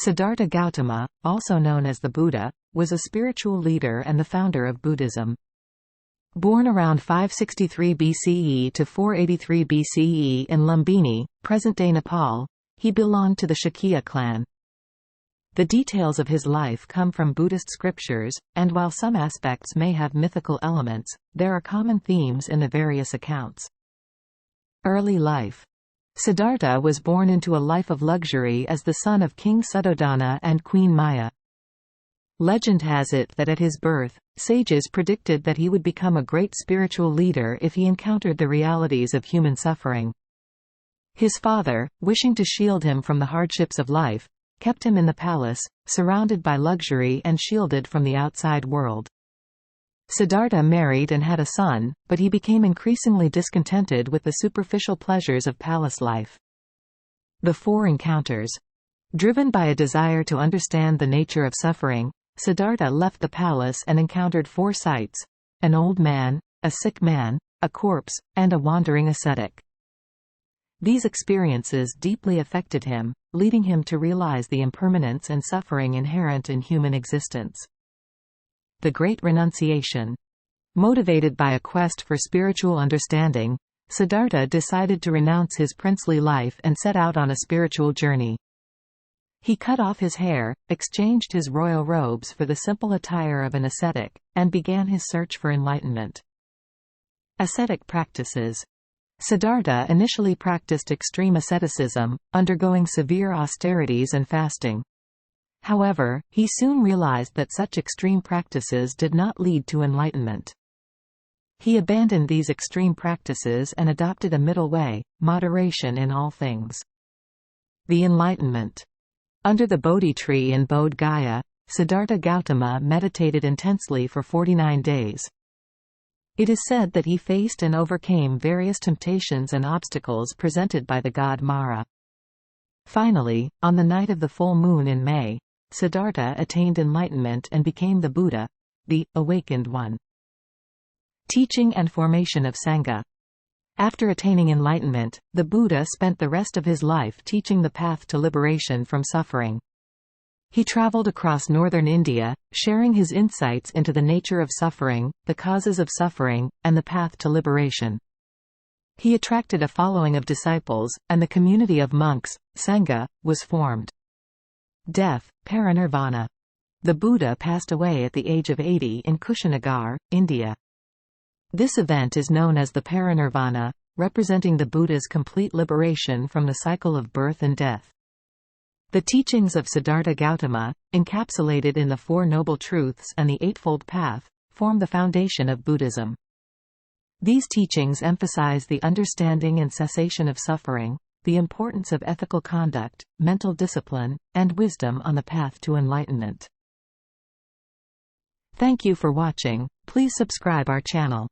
Siddhartha Gautama, also known as the Buddha, was a spiritual leader and the founder of Buddhism. Born around 563 BCE to 483 BCE in Lumbini, present-day Nepal, he belonged to the Shakya clan. The details of his life come from Buddhist scriptures, and while some aspects may have mythical elements, there are common themes in the various accounts. Early life. Siddhartha was born into a life of luxury as the son of King Suddhodana and Queen Maya. Legend has it that at his birth, sages predicted that he would become a great spiritual leader if he encountered the realities of human suffering. His father, wishing to shield him from the hardships of life, kept him in the palace, surrounded by luxury and shielded from the outside world. Siddhartha married and had a son, but he became increasingly discontented with the superficial pleasures of palace life. The Four Encounters. Driven by a desire to understand the nature of suffering, Siddhartha left the palace and encountered four sights: an old man, a sick man, a corpse, and a wandering ascetic. These experiences deeply affected him, leading him to realize the impermanence and suffering inherent in human existence. The Great Renunciation. Motivated by a quest for spiritual understanding, Siddhartha decided to renounce his princely life and set out on a spiritual journey. He cut off his hair, exchanged his royal robes for the simple attire of an ascetic, and began his search for enlightenment. Ascetic practices. Siddhartha initially practiced extreme asceticism, undergoing severe austerities and fasting. However, he soon realized that such extreme practices did not lead to enlightenment. He abandoned these extreme practices and adopted a middle way, moderation in all things. The Enlightenment. Under the Bodhi tree in Bodh Gaya, Siddhartha Gautama meditated intensely for 49 days. It is said that he faced and overcame various temptations and obstacles presented by the god Mara. Finally, on the night of the full moon in May, Siddhartha attained enlightenment and became the Buddha, the awakened one. Teaching and formation of Sangha. After attaining enlightenment, the Buddha spent the rest of his life teaching the path to liberation from suffering. He traveled across northern India, sharing his insights into the nature of suffering, the causes of suffering, and the path to liberation. He attracted a following of disciples, and the community of monks, Sangha, was formed. Death, parinirvana. The Buddha passed away at the age of 80 in Kushinagar, India. This event is known as the parinirvana, representing the Buddha's complete liberation from the cycle of birth and death. The teachings of Siddhartha Gautama, encapsulated in the Four Noble Truths and the Eightfold Path, form the foundation of Buddhism. These teachings emphasize the understanding and cessation of suffering, the importance of ethical conduct, mental discipline, and wisdom on the path to enlightenment. Thank you for watching. Please subscribe our channel.